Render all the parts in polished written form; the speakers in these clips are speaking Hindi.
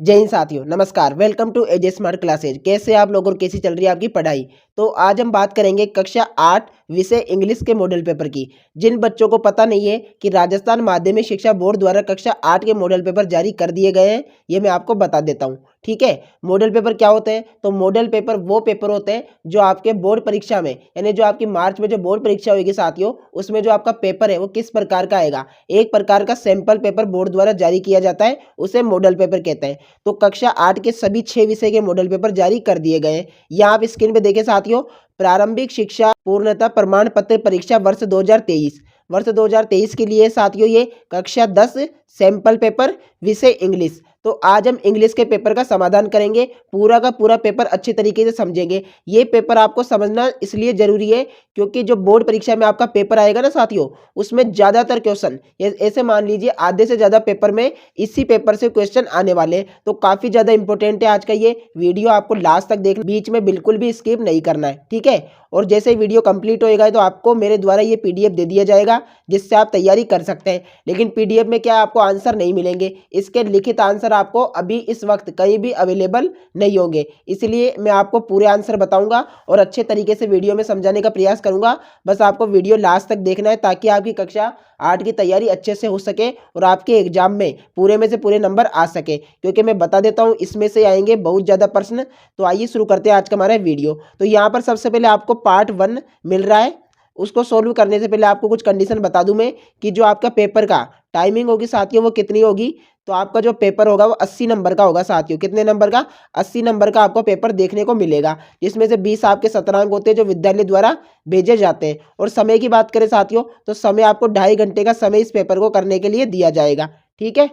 जय हिंद साथियों, नमस्कार। Welcome to AJ smart classes. कैसे आप लोगों को कैसी चल रही है आपकी पढ़ाई। तो आज हम बात करेंगे कक्षा 8 विषय इंग्लिश के मॉडल पेपर की। जिन बच्चों को पता नहीं है कि राजस्थान माध्यमिक शिक्षा बोर्ड द्वारा कक्षा 8 के मॉडल पेपर जारी कर दिए गए हैं, ये मैं आपको बता देता हूँ। ठीक है, मॉडल पेपर क्या होते हैं? तो मॉडल पेपर वो पेपर होते हैं जो आपके बोर्ड परीक्षा में, यानी जो आपकी मार्च में जो बोर्ड परीक्षा होगी साथियों, उसमें जो आपका पेपर है वो किस प्रकार का आएगा। एक प्रकार का सैंपल पेपर बोर्ड द्वारा जारी किया जाता है, उसे मॉडल पेपर कहते हैं। तो कक्षा 8 के सभी 6 विषय के मॉडल पेपर जारी कर दिए गए हैं। यहाँ आप स्क्रीन पे देखें साथियों, प्रारंभिक शिक्षा पूर्णतः प्रमाण पत्र परीक्षा वर्ष 2023 के लिए साथियों ये कक्षा 10 सैंपल पेपर विषय इंग्लिश। तो आज हम इंग्लिश के पेपर का समाधान करेंगे, पूरा का पूरा पेपर अच्छी तरीके से समझेंगे। ये पेपर आपको समझना इसलिए जरूरी है क्योंकि जो बोर्ड परीक्षा में आपका पेपर आएगा ना साथियों, उसमें ज़्यादातर क्वेश्चन, ऐसे मान लीजिए आधे से ज़्यादा पेपर में इसी पेपर से क्वेश्चन आने वाले हैं। तो काफ़ी ज़्यादा इंपॉर्टेंट है आज का ये वीडियो, आपको लास्ट तक देखना, बीच में बिल्कुल भी स्किप नहीं करना है। ठीक है, और जैसे ही वीडियो कंप्लीट होएगा तो आपको मेरे द्वारा ये पीडीएफ दे दिया जाएगा जिससे आप तैयारी कर सकते हैं। लेकिन पीडीएफ में क्या आपको आंसर नहीं मिलेंगे, इसके लिखित आंसर आपको अभी इस वक्त कहीं भी अवेलेबल नहीं होंगे। इसलिए मैं आपको पूरे आंसर बताऊंगा और अच्छे तरीके से वीडियो में समझाने का प्रयास करूंगा। बस आपको वीडियो लास्ट तक देखना है ताकि आपकी कक्षा 8 की तैयारी अच्छे से हो सके और आपके एग्जाम में पूरे में से पूरे नंबर आ सके, क्योंकि मैं बता देता हूँ इसमें से आएंगे बहुत ज़्यादा प्रश्न। तो आइए शुरू करते हैं आज का हमारा वीडियो। तो यहाँ पर सबसे पहले आपको पार्ट 1 मिल रहा है, उसको सोल्व करने से पहले आपको कुछ कंडीशन बता दूं मैं कि जो आपका पेपर का टाइमिंग होगी साथियों वो कितनी होगी। तो आपका जो पेपर होगा वो 80 नंबर का होगा साथियों। कितने नंबर का? 80 नंबर का आपको पेपर देखने को मिलेगा, जिसमें से 20 आपके शतरंग होते हैं जो विद्यालय द्वारा भेजे जाते हैं। और समय की बात करें साथियों तो समय आपको 2.5 घंटे का समय इस पेपर को करने के लिए दिया जाएगा। ठीक है,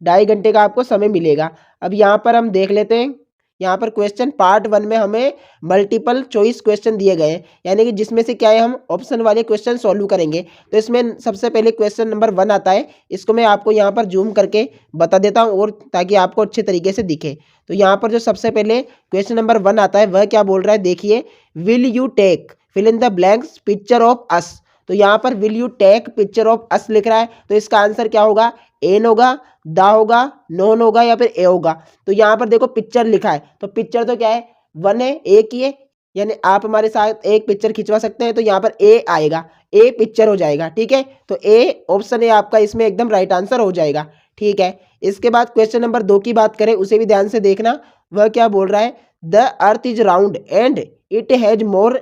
2.5 घंटे का आपको समय मिलेगा। अब यहाँ पर हम देख लेते हैं, यहाँ पर क्वेश्चन पार्ट 1 में हमें मल्टीपल चॉइस क्वेश्चन दिए गए हैं, यानी कि जिसमें से क्या है हम ऑप्शन वाले क्वेश्चन सॉल्व करेंगे। तो इसमें सबसे पहले क्वेश्चन नंबर 1 आता है, इसको मैं आपको यहाँ पर जूम करके बता देता हूँ और ताकि आपको अच्छे तरीके से दिखे। तो यहाँ पर जो सबसे पहले क्वेश्चन नंबर 1 आता है वह क्या बोल रहा है, देखिए, will you take fill in the blanks picture of us. तो यहाँ पर will you take picture of us लिख रहा है, तो इसका आंसर क्या होगा? एन होगा, दा होगा, नॉन होगा या फिर ए होगा। तो यहाँ पर देखो पिक्चर लिखा है, तो पिक्चर तो क्या है? 1 है, एक ही है, यानी आप हमारे साथ एक पिक्चर खिंचवा सकते हैं। तो यहाँ पर ए आएगा, ए पिक्चर हो जाएगा। ठीक है, तो ए ऑप्शन है आपका इसमें एकदम राइट आंसर हो जाएगा। ठीक है, इसके बाद क्वेश्चन नंबर 2 की बात करें, उसे भी ध्यान से देखना। वह क्या बोल रहा है, the earth is round and it has more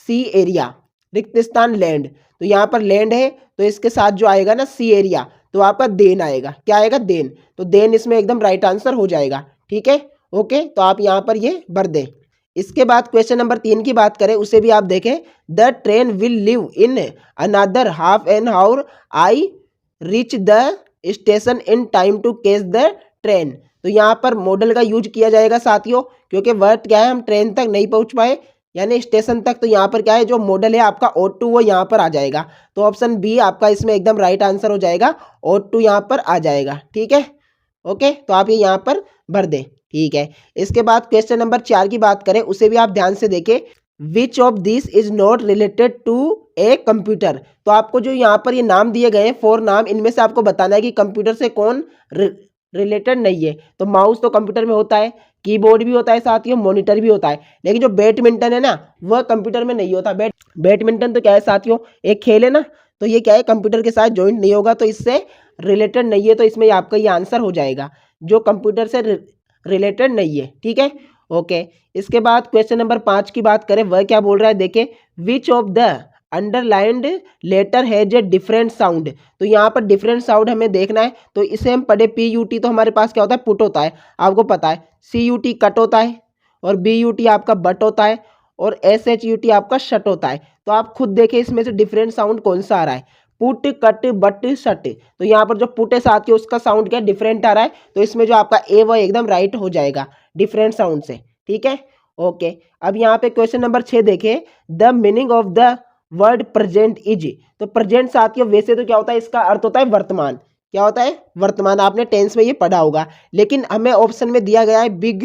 sea area, रिक्त स्थान लैंड। तो यहाँ पर लैंड है, तो इसके साथ जो आएगा ना सी एरिया, तो आपका देन आएगा। क्या आएगा? देन। तो देन इसमें एकदम राइट आंसर हो जाएगा। ठीक है, ओके, तो आप यहाँ पर ये भर दें। इसके बाद क्वेश्चन नंबर 3 की बात करें, उसे भी आप देखें। The train will leave in another half an hour, I reach the station in time to catch the train. तो यहाँ पर मॉडल का यूज किया जाएगा साथियों, क्योंकि वर्ड क्या है, हम ट्रेन तक नहीं पहुँच पाए यानी स्टेशन तक। तो यहाँ पर क्या है, जो मॉडल है आपका O2 वो यहाँ पर आ जाएगा। तो ऑप्शन बी आपका इसमें एकदम राइट आंसर हो जाएगा, O2 यहाँ पर आ जाएगा। ठीक है, ओके, तो आप ये यहाँ पर भर दें। ठीक है, इसके बाद क्वेश्चन नंबर 4 की बात करें, उसे भी आप ध्यान से देखें। Which of this is not related to a computer. तो आपको जो यहाँ पर ये नाम दिए गए हैं 4 नाम, इनमें से आपको बताना है कि कंप्यूटर से कौन रिलेटेड नहीं है। तो माउस तो कंप्यूटर में होता है, कीबोर्ड भी होता है साथियों, मॉनिटर भी होता है, लेकिन जो बैडमिंटन है ना वह कंप्यूटर में नहीं होता। बैडमिंटन तो क्या है साथियों, एक खेल है ना, तो ये क्या है, कंप्यूटर के साथ ज्वाइंट नहीं होगा, तो इससे रिलेटेड नहीं है। तो इसमें आपका ये आंसर हो जाएगा, जो कंप्यूटर से रिलेटेड नहीं है। ठीक है, ओके। इसके बाद क्वेश्चन नंबर 5 की बात करें, वह क्या बोल रहा है, देखें, which of the underlined letter has a different sound. तो यहाँ पर डिफरेंट साउंड हमें देखना है। तो इसे हम पढ़े PUT, तो हमारे पास क्या होता है, पुट होता है, आपको पता है। CUT कट होता है, और BUT आपका बट होता है, और SHUT आपका शट होता है। तो आप खुद देखें इसमें से डिफरेंट साउंड कौन सा आ रहा है, पुट, कट, बट, शट। तो यहाँ पर जो पुट है साथियों उसका साउंड क्या डिफरेंट आ रहा है, तो इसमें जो आपका ए वह एकदम राइट हो जाएगा डिफरेंट साउंड से। ठीक है, ओके। अब यहाँ पे क्वेश्चन नंबर 6 देखें, the meaning of the word present is. तो प्रेजेंट साथियों वैसे तो क्या होता है, इसका अर्थ होता है वर्तमान। क्या होता है? वर्तमान। आपने टेंस में ये पढ़ा होगा, लेकिन हमें ऑप्शन में दिया गया है बिग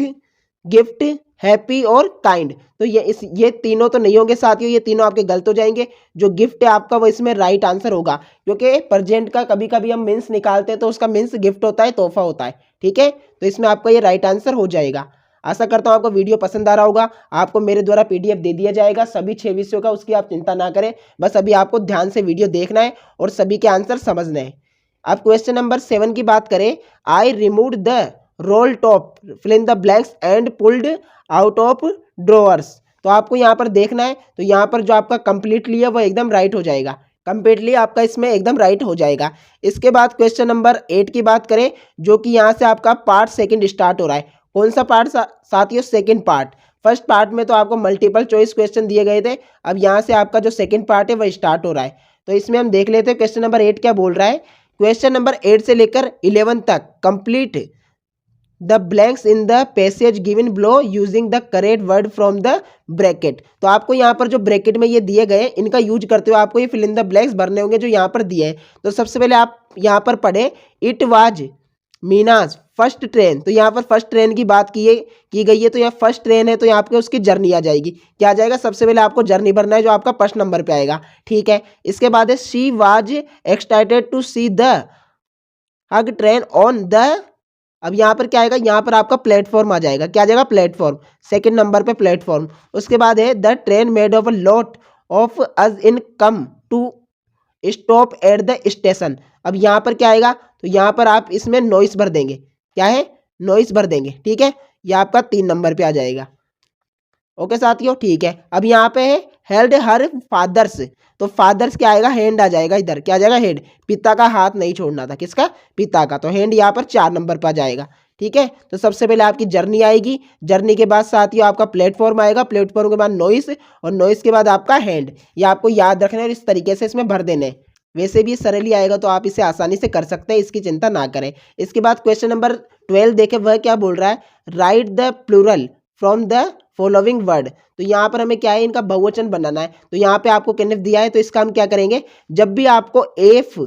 गिफ्ट, हैप्पी और काइंड। तो ये तीनों तो नहीं होंगे साथियों, ये तीनों आपके गलत हो जाएंगे। जो गिफ्ट है आपका वो इसमें राइट आंसर होगा, क्योंकि प्रेजेंट का कभी कभी हम मीन्स निकालते हैं तो उसका मीन्स गिफ्ट होता है, तोहफा होता है। ठीक है, तो इसमें आपका ये राइट आंसर हो जाएगा। आशा करता हूँ आपको वीडियो पसंद आ रहा होगा। आपको मेरे द्वारा पीडीएफ दे दिया जाएगा सभी 6 विषयों का, उसकी आप चिंता ना करें। बस अभी आपको ध्यान से वीडियो देखना है और सभी के आंसर समझने हैं। अब क्वेश्चन नंबर 7 की बात करें, I remove the roll top fill in the blanks and pulled out of drawers. तो आपको यहाँ पर देखना है, तो यहाँ पर जो आपका कंप्लीटली है वो एकदम राइट हो जाएगा, कंप्लीटली आपका इसमें एकदम राइट हो जाएगा। इसके बाद क्वेश्चन नंबर 8 की बात करें, जो कि यहाँ से आपका पार्ट सेकंड स्टार्ट हो रहा है। कौन सा पार्ट साथियों? Second part. फर्स्ट पार्ट में तो आपको मल्टीपल चॉइस क्वेश्चन दिए गए थे, अब यहाँ से आपका जो सेकंड पार्ट है वह स्टार्ट हो रहा है। तो इसमें हम देख लेते हैं क्वेश्चन नंबर 8 क्या बोल रहा है। क्वेश्चन नंबर 8 से लेकर 11 तक complete the blanks in the passage given below using the correct word from the bracket. तो आपको यहाँ पर जो ब्रैकेट में ये दिए गए इनका यूज करते हुए आपको ये फिल इन द ब्लैंक्स भरने होंगे जो यहाँ पर दिए हैं। तो सबसे पहले आप यहाँ पर पढ़े, इट वाज मीनाज फर्स्ट ट्रेन। तो यहाँ पर फर्स्ट ट्रेन की बात की गई है, तो यहाँ फर्स्ट ट्रेन है तो यहाँ पे उसकी जर्नी आ जाएगी। क्या आ जाएगा? सबसे पहले आपको जर्नी भरना है जो आपका फर्स्ट नंबर पे आएगा। ठीक है, इसके बाद है she was excited to see the hug train on the. अब यहाँ पर क्या आएगा? यहाँ पर आपका प्लेटफॉर्म आ जाएगा। क्या आ जाएगा? प्लेटफॉर्म, सेकंड नंबर पे प्लेटफॉर्म। उसके बाद है the train made of a lot of us in come to stop at the station. अब यहाँ पर क्या आएगा? तो यहाँ पर आप इसमें नॉइस भर देंगे। क्या है? नॉइस भर देंगे। ठीक है, ये आपका 3 नंबर पे आ जाएगा। ओके साथियों, ठीक है। अब यहाँ पे है हेल्ड हर फादर्स। तो फादर्स क्या आएगा? हैंड आ जाएगा इधर। क्या आ जाएगा? हैंड। पिता का हाथ नहीं छोड़ना था, किसका? पिता का। तो हैंड यहाँ पर 4 नंबर पर आ जाएगा। ठीक है, तो सबसे पहले आपकी जर्नी आएगी, जर्नी के बाद साथियों आपका प्लेटफॉर्म आएगा, प्लेटफॉर्म के बाद नॉइस, और नॉइस के बाद आपका हैंड। ये आपको याद रखना है और इस तरीके से इसमें भर देने। वैसे भी सरल ही आएगा तो आप इसे आसानी से कर सकते हैं, इसकी चिंता ना करें। इसके बाद क्वेश्चन नंबर 12 देखें, वह क्या बोल रहा है। Write the plural from the following word. तो यहाँ पर हमें क्या है? इनका बहुवचन बनाना है। तो यहाँ पे आपको केनफ दिया है, तो इसका हम क्या करेंगे? जब भी आपको एफ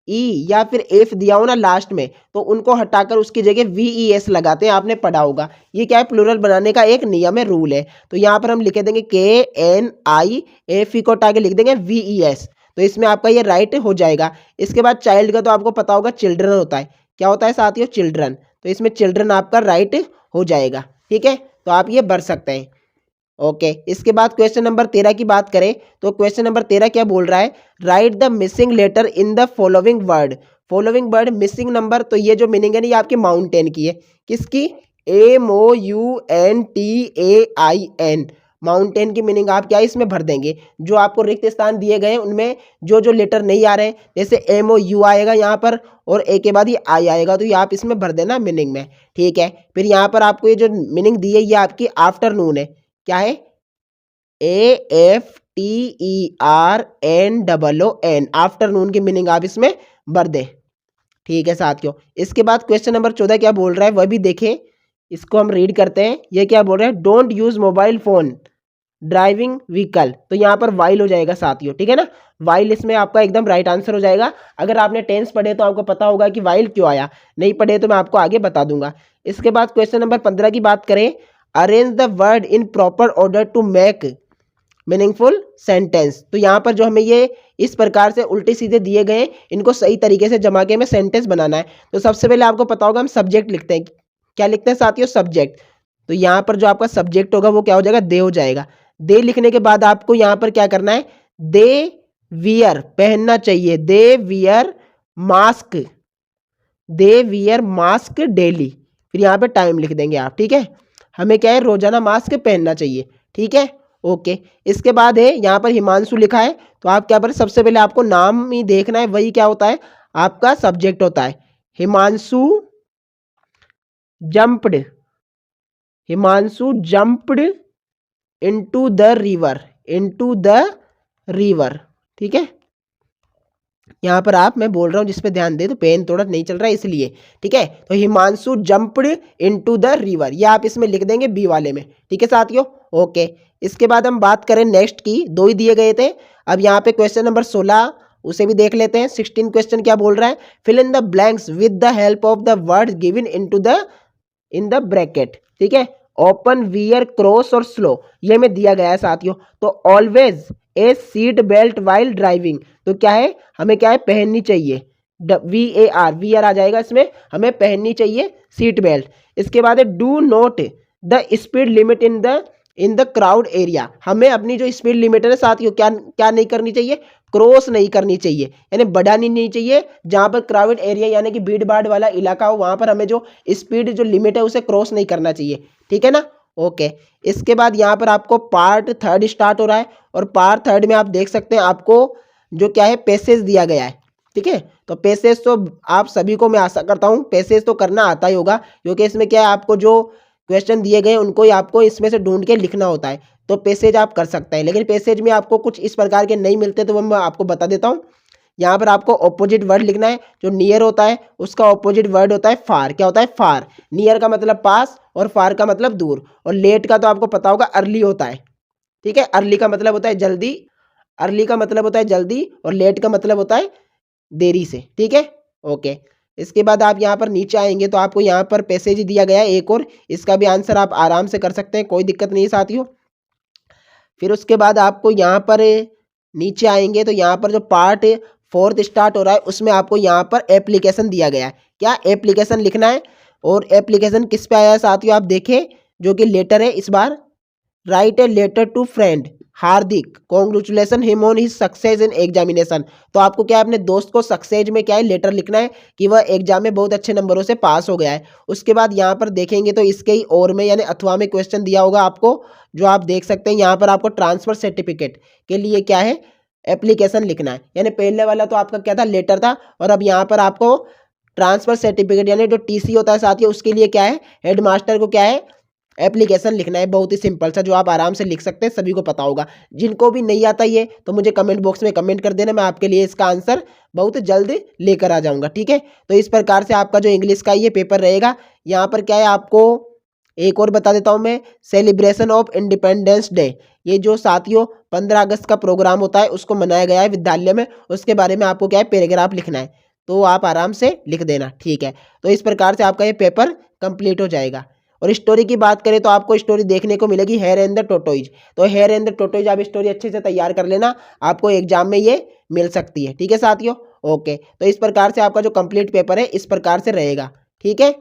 ई या फिर एफ दिया हो ना लास्ट में, तो उनको हटाकर उसकी जगह VES लगाते हैं। आपने पढ़ा होगा, ये क्या है? प्लूरल बनाने का एक नियम है, रूल है। तो यहाँ पर हम लिख देंगे KNIFE को हटा के लिख देंगे VES। तो इसमें आपका ये राइट हो जाएगा। इसके बाद चाइल्ड का तो आपको पता होगा चिल्ड्रन होता है। क्या होता है साथियों? चिल्ड्रन। तो इसमें चिल्ड्रन आपका राइट हो जाएगा। ठीक है, तो आप ये भर सकते हैं। ओके, इसके बाद क्वेश्चन नंबर 13 की बात करें, तो क्वेश्चन नंबर 13 क्या बोल रहा है। Write the missing letter in the following word. Following word missing number, तो ये जो मीनिंग है ना, ये आपकी माउंटेन की है। किसकी? MOUNTAIN। माउंटेन की मीनिंग आप क्या इसमें भर देंगे। जो आपको रिक्त स्थान दिए गए हैं उनमें जो जो लेटर नहीं आ रहे हैं, जैसे MOU आएगा यहाँ पर और A के बाद ये I आएगा, तो ये आप इसमें भर देना मीनिंग में। ठीक है, फिर यहाँ पर आपको ये जो मीनिंग दी है ये आपकी आफ्टरनून है। क्या है? AFTERNOON। आफ्टरनून की मीनिंग आप इसमें भर दें। ठीक है साथियों, इसके बाद क्वेश्चन नंबर 14 क्या बोल रहा है वह भी देखें, इसको हम रीड करते हैं। ये क्या बोल रहा है। Don't use mobile phone driving vehicle. तो यहाँ पर वाइल हो जाएगा साथियों। ठीक है ना, वाइल इसमें आपका एकदम राइट आंसर हो जाएगा। अगर आपने टेंस पढ़े तो आपको पता होगा कि वाइल क्यों आया, नहीं पढ़े तो मैं आपको आगे बता दूंगा। इसके बाद क्वेश्चन नंबर 15 की बात करें, arrange the word in proper order to make meaningful sentence. तो यहाँ पर जो हमें ये इस प्रकार से उल्टे सीधे दिए गए, इनको सही तरीके से जमा के हमें सेंटेंस बनाना है। तो सबसे पहले आपको पता होगा हम सब्जेक्ट लिखते हैं। क्या लिखते हैं साथियों? सब्जेक्ट। तो यहाँ पर जो आपका सब्जेक्ट होगा वो क्या हो जाएगा? दे हो जाएगा। दे लिखने के बाद आपको यहाँ पर क्या करना है? दे वियर पहनना चाहिए। They wear mask. They wear mask daily. फिर यहाँ पे टाइम लिख देंगे आप। ठीक है, हमें क्या है? रोजाना मास्क पहनना चाहिए। ठीक है, ओके। इसके बाद है यहाँ पर हिमांशु लिखा है, तो आप क्या करें? सबसे पहले आपको नाम ही देखना है, वही क्या होता है? आपका सब्जेक्ट होता है। Himanshu jumped. Himanshu jumped into the river. Into the river. ठीक है, यहाँ पर आप, मैं बोल रहा हूँ जिस पे ध्यान दे, तो पेन थोड़ा नहीं चल रहा है इसलिए। ठीक है, तो Himanshu jumped into the river, ये आप इसमें लिख देंगे बी वाले में। ठीक है साथियों, ओके। इसके बाद हम बात करें नेक्स्ट की, 2 ही दिए गए थे। अब यहाँ पे क्वेश्चन नंबर 16 उसे भी देख लेते हैं। 16 क्वेश्चन क्या बोल रहा है। Fill in the blanks with the help of the word given in the bracket. ठीक है, ओपन, वियर, क्रॉस और स्लो, ये हमें दिया गया है साथियों। तो always a seat belt while driving, तो क्या है, हमें क्या है, पहननी चाहिए, VAR आ जाएगा इसमें, हमें पहननी चाहिए सीट बेल्ट। इसके बाद है do not the speed limit in the crowd area, हमें अपनी जो स्पीड लिमिट है साथियों, क्या क्या नहीं करनी चाहिए, क्रॉस नहीं करनी चाहिए, यानी बढ़ानी नहीं चाहिए। जहां पर क्राउडेड एरिया यानी कि भीड़ भाड़ वाला इलाका हो, वहां पर हमें जो स्पीड जो लिमिट है उसे क्रॉस नहीं करना चाहिए, ठीक है ना। ओके, इसके बाद यहाँ पर आपको पार्ट थर्ड स्टार्ट हो रहा है, और पार्ट थर्ड में आप देख सकते हैं आपको जो क्या है, पैसेज दिया गया है, ठीक है। तो पैसेज तो आप सभी को, मैं आशा करता हूँ पैसेज तो करना आता ही होगा, क्योंकि इसमें क्या है, आपको जो क्वेश्चन दिए गए उनको ही आपको इसमें से ढूंढ के लिखना होता है। तो पैसेज आप कर सकते हैं, लेकिन पैसेज में आपको कुछ इस प्रकार के नहीं मिलते, तो वो मैं आपको बता देता हूँ। यहाँ पर आपको ऑपोजिट वर्ड लिखना है। जो नियर होता है उसका ऑपोजिट वर्ड होता है फार। क्या होता है, फार। नियर का मतलब पास और फार का मतलब दूर। और लेट का तो आपको पता होगा, अर्ली होता है, ठीक है। अर्ली का मतलब होता है जल्दी, अर्ली का मतलब होता है जल्दी, और लेट का मतलब होता है देरी से, ठीक है। ओके, इसके बाद आप यहाँ पर नीचे आएंगे तो आपको यहाँ पर पैसेज दिया गया है एक और, इसका भी आंसर आप आराम से कर सकते हैं, कोई दिक्कत नहीं है साथियों। फिर उसके बाद आपको यहाँ पर नीचे आएंगे तो यहाँ पर जो पार्ट फोर्थ स्टार्ट हो रहा है उसमें आपको यहाँ पर एप्लीकेशन दिया गया है। क्या एप्लीकेशन लिखना है, और एप्लीकेशन किस पे आया है साथियों, आप देखें, जो कि लेटर है इस बार। Write a letter to friend Hardik, congratulation him on his success in examination. तो आपको क्या है, अपने दोस्त को सक्सेस में क्या है, लेटर लिखना है कि वह एग्जाम में बहुत अच्छे नंबरों से पास हो गया है। उसके बाद यहाँ पर देखेंगे तो इसके ही और में यानी अथवा में क्वेश्चन दिया होगा आपको, जो आप देख सकते हैं यहाँ पर आपको ट्रांसफर सर्टिफिकेट के लिए क्या है, एप्लीकेशन लिखना है। यानी पहले वाला तो आपका क्या था, लेटर था, और अब यहाँ पर आपको ट्रांसफर सर्टिफिकेट यानी जो TC होता है साथियों, उसके लिए क्या है, हेडमास्टर को क्या है, एप्लीकेशन लिखना है। बहुत ही सिंपल सा, जो आप आराम से लिख सकते हैं, सभी को पता होगा। जिनको भी नहीं आता ये तो मुझे कमेंट बॉक्स में कमेंट कर देना, मैं आपके लिए इसका आंसर बहुत जल्द लेकर आ जाऊंगा, ठीक है। तो इस प्रकार से आपका जो इंग्लिश का ये पेपर रहेगा। यहाँ पर क्या है, आपको एक और बता देता हूँ मैं, सेलिब्रेशन ऑफ इंडिपेंडेंस डे, ये जो साथियों 15 अगस्त का प्रोग्राम होता है उसको मनाया गया है विद्यालय में, उसके बारे में आपको क्या है, पैराग्राफ लिखना है। तो आप आराम से लिख देना, ठीक है। तो इस प्रकार से आपका ये पेपर कंप्लीट हो जाएगा। और स्टोरी की बात करें तो आपको स्टोरी देखने को मिलेगी हेयर एंड द टोटोइज। तो हेयर एंड द टोटोइज आप स्टोरी अच्छे से तैयार कर लेना, आपको एग्जाम में ये मिल सकती है, ठीक है साथियों। ओके, तो इस प्रकार से आपका जो कंप्लीट पेपर है इस प्रकार से रहेगा, ठीक है।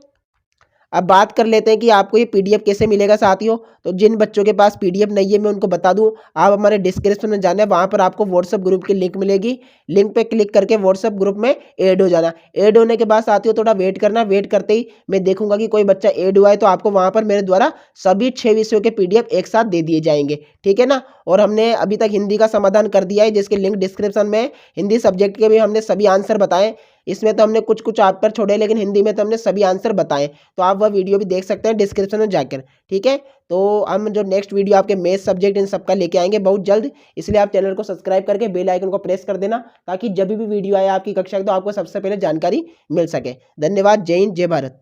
अब बात कर लेते हैं कि आपको ये PDF कैसे मिलेगा साथियों। तो जिन बच्चों के पास PDF नहीं है, मैं उनको बता दूं, आप हमारे डिस्क्रिप्शन में जाना है, वहां पर आपको व्हाट्सएप ग्रुप की लिंक मिलेगी। लिंक पे क्लिक करके व्हाट्सएप ग्रुप में ऐड हो जाना। ऐड होने के बाद साथियों थोड़ा वेट करना, वेट करते ही मैं देखूंगा कि कोई बच्चा ऐड हुआ है, तो आपको वहां पर मेरे द्वारा सभी 6 विषयों के PDF एक साथ दे दिए जाएंगे, ठीक है ना। और हमने अभी तक हिंदी का समाधान कर दिया है, जिसके लिंक डिस्क्रिप्शन में। हिंदी सब्जेक्ट के भी हमने सभी आंसर बताए, इसमें तो हमने कुछ कुछ आप पर छोड़े, लेकिन हिंदी में तो हमने सभी आंसर बताए। तो आप वह वीडियो भी देख सकते हैं डिस्क्रिप्शन में जाकर, ठीक है। तो हम जो नेक्स्ट वीडियो आपके मैथ सब्जेक्ट इन सबका लेके आएंगे बहुत जल्द, इसलिए आप चैनल को सब्सक्राइब करके बेल आइकन को प्रेस कर देना, ताकि जब भी वीडियो आए आपकी कक्षा की तो आपको सबसे पहले जानकारी मिल सके। धन्यवाद। जय हिंद, जय भारत।